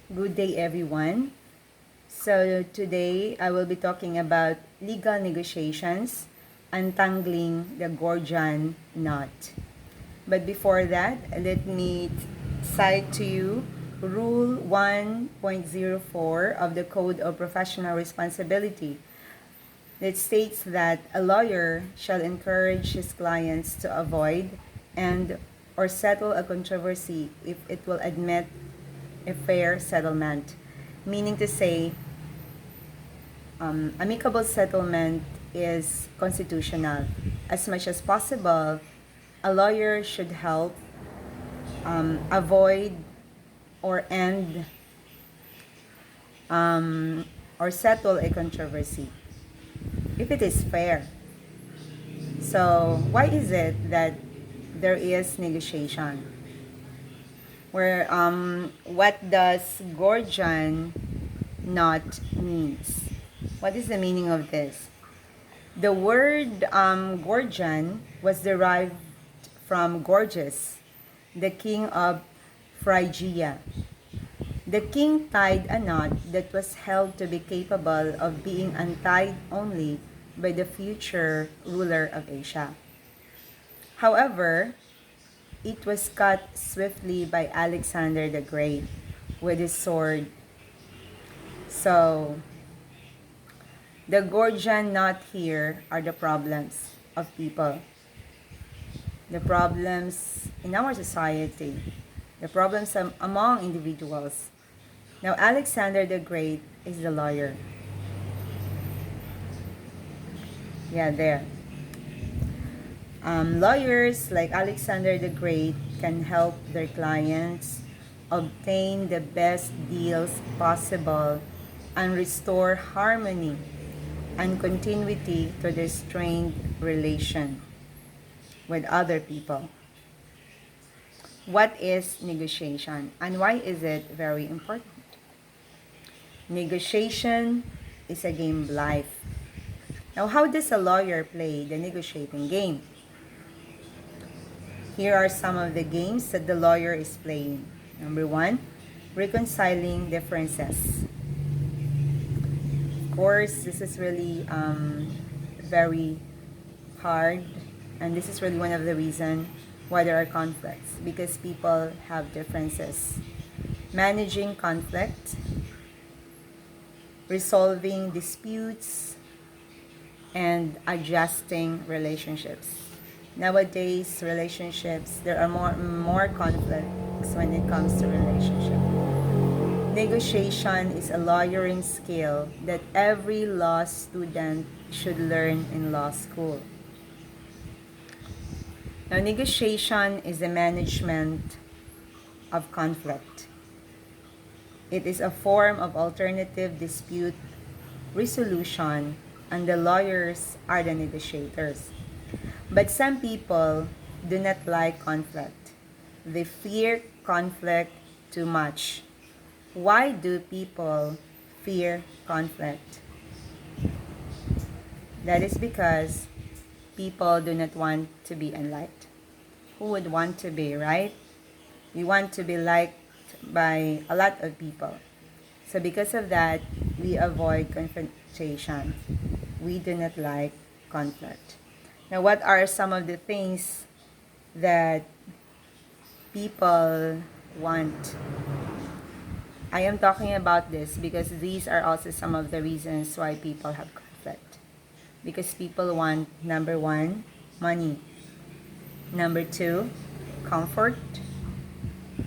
Good day, everyone. So, today I will be talking about legal negotiations, untangling the Gordian knot. But before that, let me cite to you Rule 1.04 of the Code of Professional Responsibility that states that a lawyer shall encourage his clients to avoid and or settle a controversy if it will admit a fair settlement, meaning to say, amicable settlement is constitutional. As much as possible, a lawyer should help avoid or end or settle a controversy if it is fair. So, why is it that there is negotiation? What does Gordian knot means? What is the meaning of this? The word Gordian was derived from Gorgias, the king of Phrygia. The king tied a knot that was held to be capable of being untied only by the future ruler of Asia. However, it was cut swiftly by Alexander the Great with his sword. So, the Gordian knot here are the problems of people, the problems in our society, the problems among individuals. Now, Alexander the Great is the lawyer. Yeah, there. Lawyers like Alexander the Great can help their clients obtain the best deals possible and restore harmony and continuity to their strained relation with other people. What is negotiation and why is it very important? Negotiation is a game of life. Now, how does a lawyer play the negotiating game? Here are some of the games that the lawyer is playing. Number one, reconciling differences. Of course, this is really very hard, and this is really one of the reasons why there are conflicts, because people have differences. Managing conflict, resolving disputes, and adjusting relationships. Nowadays, relationships, there are more conflicts when it comes to relationship. Negotiation is a lawyering skill that every law student should learn in law school. Now, negotiation is the management of conflict. It is a form of alternative dispute resolution, and the lawyers are the negotiators. But some people do not like conflict. They fear conflict too much. Why do people fear conflict? That is because people do not want to be unliked. Who would want to be, right? We want to be liked by a lot of people. So because of that, we avoid confrontation. We do not like conflict. Now, what are some of the things that people want? I am talking about this because these are also some of the reasons why people have conflict. Because people want, number one, money. Number two, comfort,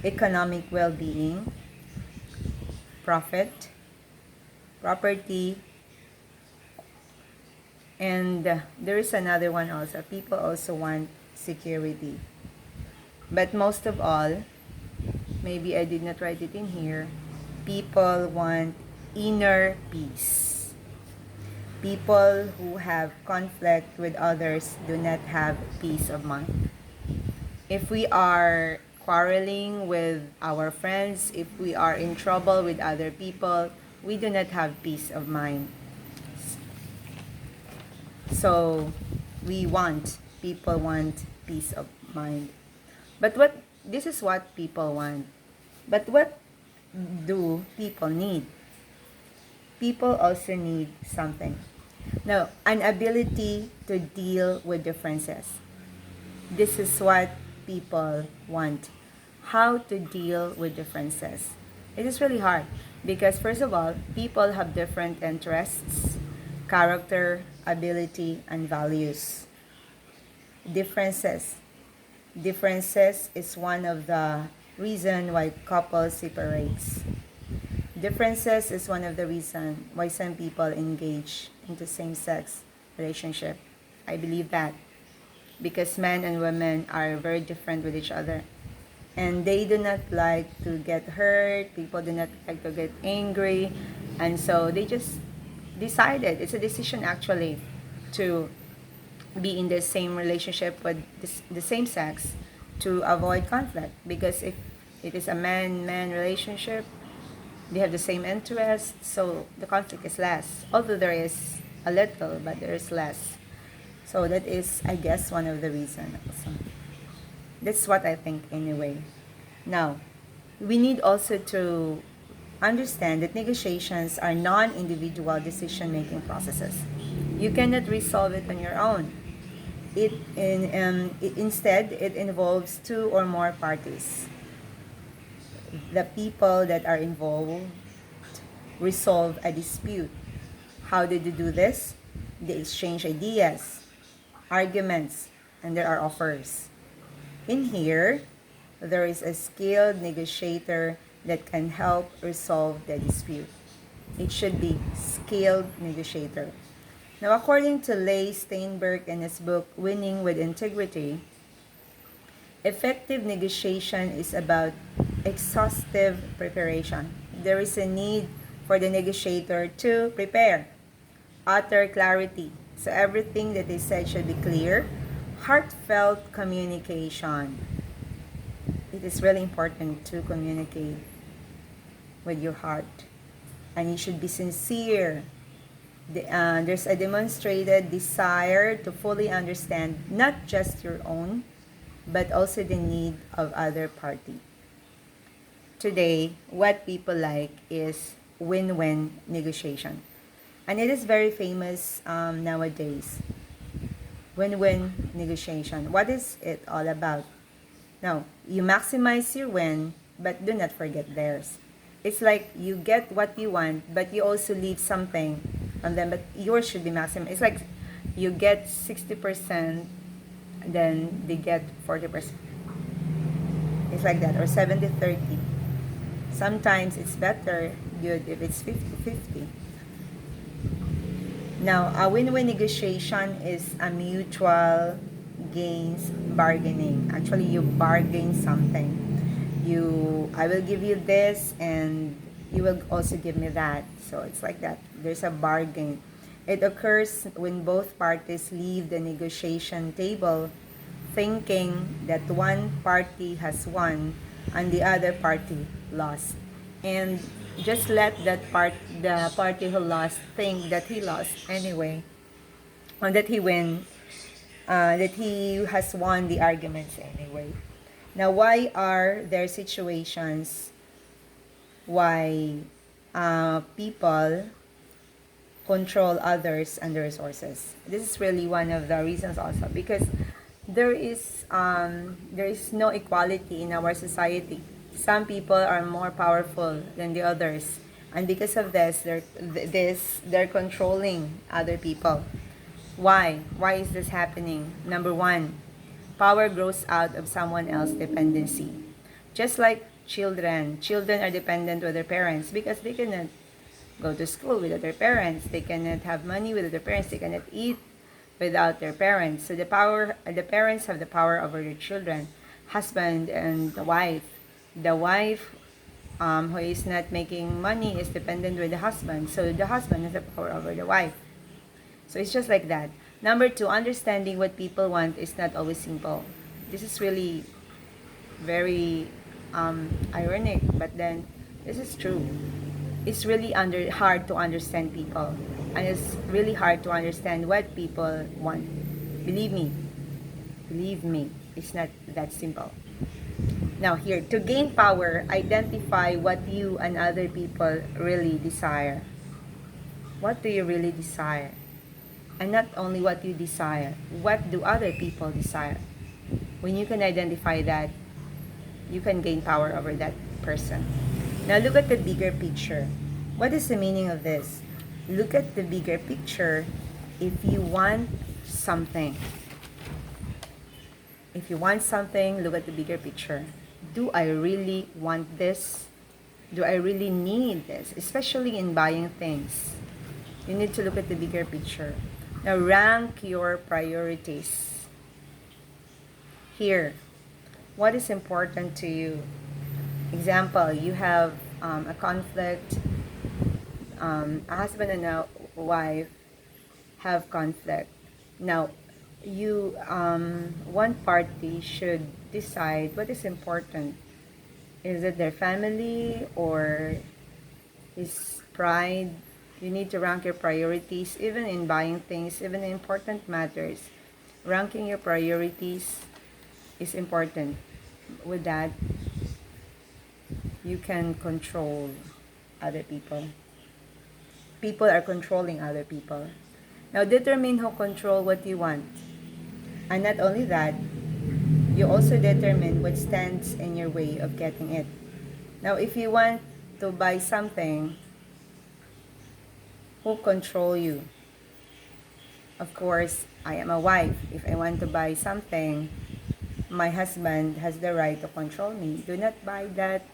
economic well-being, profit, property, and there is another one also. People also want security. But most of all, maybe I did not write it in here, people want inner peace. People who have conflict with others do not have peace of mind. If we are quarreling with our friends, if we are in trouble with other people, we do not have peace of mind. So people want peace of mind. But this is what people want. But what do people need? People also need something. Now, an ability to deal with differences. This is what people want. How to deal with differences. It is really hard because, first of all, people have different interests, character, ability, and values. Differences. Differences is one of the reason why couples separates. Differences is one of the reason why some people engage into same-sex relationship. I believe that because men and women are very different with each other. And they do not like to get hurt, people do not like to get angry, and so they just decided, it's a decision actually, to be in the same relationship with the same sex to avoid conflict. Because if it is a man-man relationship, they have the same interests, so the conflict is less. Although there is a little, but there is less. So that is, I guess, one of the reasons also. That's what I think anyway. Now, we need also to understand that negotiations are non-individual decision-making processes. You cannot resolve it on your own. Instead, it involves two or more parties. The people that are involved resolve a dispute. How did they do this? They exchange ideas, arguments, and there are offers. In here, there is a skilled negotiator that can help resolve the dispute. It should be skilled negotiator. Now, according to Leigh Steinberg in his book, Winning with Integrity, effective negotiation is about exhaustive preparation. There is a need for the negotiator to prepare, utter clarity. So everything that they said should be clear. Heartfelt communication. It is really important to communicate with your heart. And you should be sincere. There's a demonstrated desire to fully understand not just your own, but also the need of other party. Today, what people like is win-win negotiation. And it is very famous nowadays. Win-win negotiation. What is it all about? Now, you maximize your win, but do not forget theirs. It's like you get what you want, but you also leave something from them, but yours should be maximum. It's like you get 60%, then they get 40%. It's like that, or 70-30. Sometimes it's better, good, if it's 50-50. Now, a win-win negotiation is a mutual gains bargaining. Actually, you bargain something. I will give you this, and you will also give me that. So it's like that. There's a bargain. It occurs when both parties leave the negotiation table thinking that one party has won and the other party lost. And just let the party who lost think that he lost anyway, or that that he has won the arguments anyway. Now, why are there situations why people control others and the resources? This is really one of the reasons also, because there is no equality in our society. Some people are more powerful than the others, and because of this, they're controlling other people. Why? Why is this happening? Number one, power grows out of someone else's dependency. Just like children are dependent with their parents because they cannot go to school without their parents. They cannot have money without their parents. They cannot eat without their parents. So the parents have the power over their children. Husband and the wife. The wife who is not making money is dependent with the husband. So the husband has the power over the wife. So it's just like that. Number two, understanding what people want is not always simple. This is really very ironic, but then this is true. It's really hard to understand people, and it's really hard to understand what people want. Believe me, it's not that simple. Now here, to gain power, identify what you and other people really desire. What do you really desire? And not only what you desire, what do other people desire? When you can identify that, you can gain power over that person. Now look at the bigger picture. What is the meaning of this? Look at the bigger picture. If you want something, look at the bigger picture. Do I really want this? Do I really need this? Especially in buying things. You need to look at the bigger picture. Now rank your priorities. Here, what is important to you? Example, you have a conflict, a husband and a wife have conflict. Now, you one party should decide what is important. Is it their family or his pride? You need to rank your priorities, even in buying things, even in important matters. Ranking your priorities is important. With that, you can control other people. People are controlling other people. Now determine who control what you want. And not only that, you also determine what stands in your way of getting it. Now if you want to buy something, who control you? Of course, I am a wife. If I want to buy something, my husband has the right to control me. Do not buy that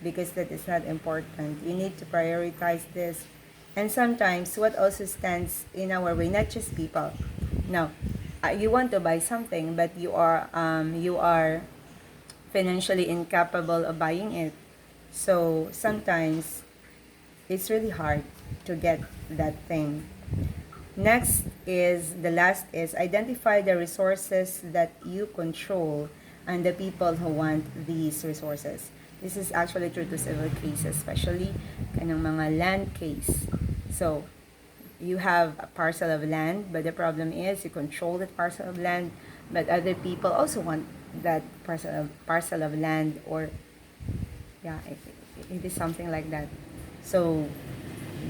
because that is not important. You need to prioritize this. And sometimes what also stands in our way, not just people. Now, you want to buy something, but you are financially incapable of buying it. So sometimes it's really hard to get that thing. Next is, the last is, identify the resources that you control and the people who want these resources. This is actually true to civil cases, especially kanang mga land case. So, you have a parcel of land, but the problem is you control that parcel of land, but other people also want that parcel of land, or yeah, it is something like that. So,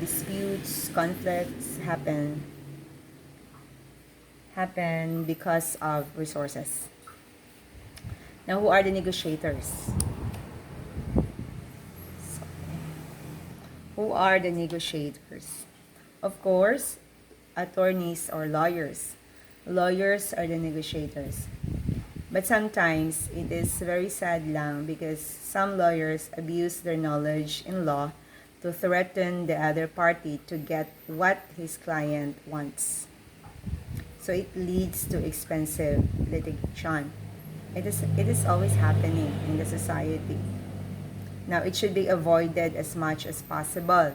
disputes, conflicts happen because of resources. Now, who are the negotiators? Who are the negotiators? Of course, attorneys or lawyers. Lawyers are the negotiators. But sometimes it is very sad lang because some lawyers abuse their knowledge in law to threaten the other party to get what his client wants. So it leads to expensive litigation. It is always happening in the society. Now, it should be avoided as much as possible.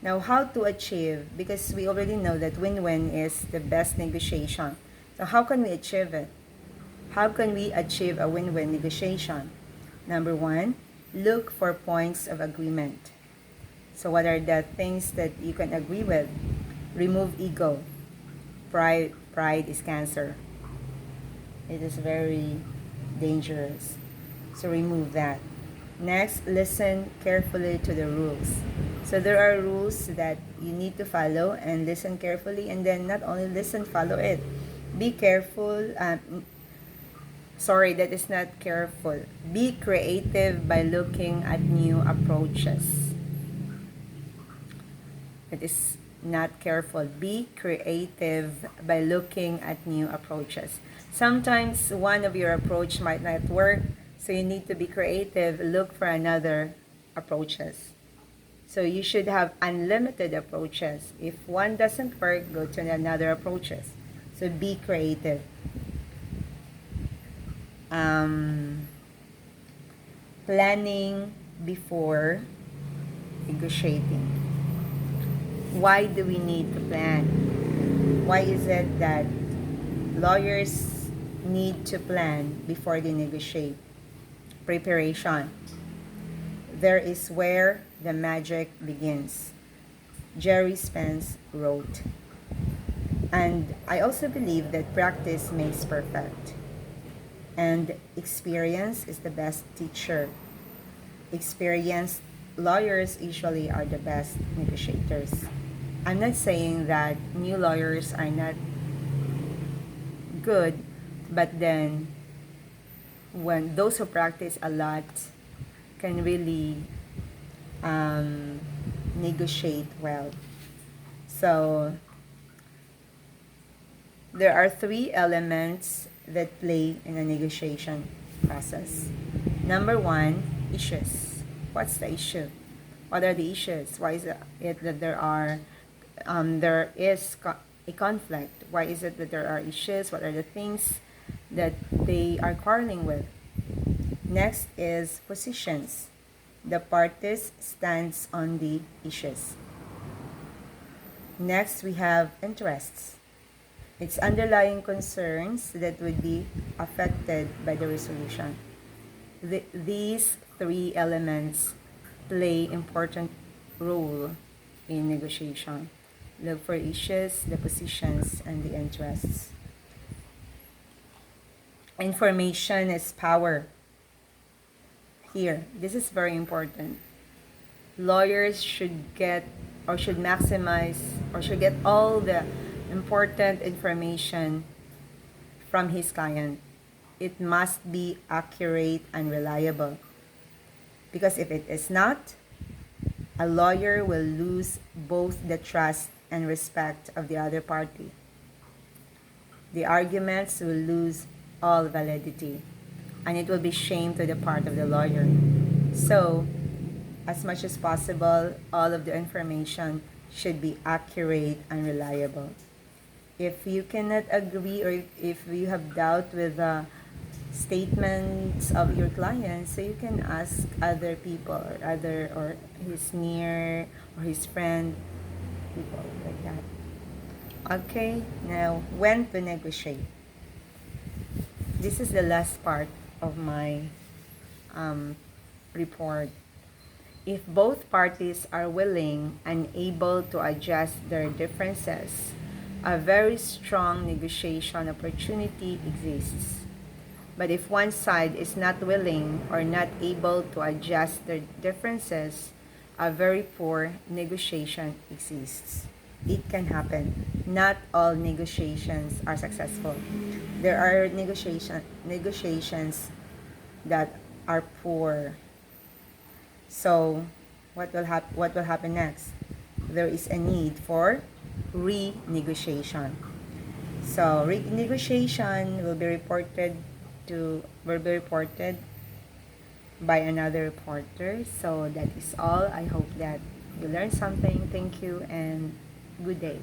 Now, how to achieve? Because we already know that win-win is the best negotiation. So how can we achieve it? How can we achieve a win-win negotiation? Number one, look for points of agreement. So what are the things that you can agree with? Remove ego. Pride is cancer. It is very dangerous. So remove that. Next, listen carefully to the rules. So there are rules that you need to follow, and listen carefully, and then not only listen, follow it. Be careful. That is not careful. Be creative by looking at new approaches. It is not careful. Be creative by looking at new approaches. Sometimes one of your approach might not work, so you need to be creative, look for another approaches. So you should have unlimited approaches. If one doesn't work, go to another approaches. So be creative. Planning before negotiating. Why do we need to plan? Why is it that lawyers need to plan before they negotiate? Preparation. There is where the magic begins. Jerry Spence wrote. And I also believe that practice makes perfect. And experience is the best teacher. Experienced lawyers usually are the best negotiators. I'm not saying that new lawyers are not good, but then when those who practice a lot can really negotiate well. So there are three elements that play in a negotiation process. Number one, issues. What's the issue? What are the issues? Why is it that there is a conflict? Why is it that there are issues? What are the things that they are quarreling with? Next is positions. The parties stands on the issues. Next, we have interests. It's underlying concerns that would be affected by the resolution. These three elements play important role in negotiation. Look for issues, the positions, and the interests. Information is power. Here, this is very important. Lawyers should get or should maximize or should get all the important information from his client. It must be accurate and reliable. Because if it is not, a lawyer will lose both the trust and respect of the other party. The arguments will lose all validity, and it will be shame to the part of the lawyer. So, as much as possible, all of the information should be accurate and reliable. If you cannot agree or if you have doubt with the statements of your client, so you can ask other people or his near or his friend, people like that. Okay, now when to negotiate. This is the last part of my report. If both parties are willing and able to adjust their differences, a very strong negotiation opportunity exists. But if one side is not willing or not able to adjust their differences, a very poor negotiation exists. It can happen. Not all negotiations are successful. There are negotiations that are poor. So, what will happen next? There is a need for renegotiation. So, renegotiation will be reported by another reporter. So that is all. I hope that you learned something. Thank you and good day.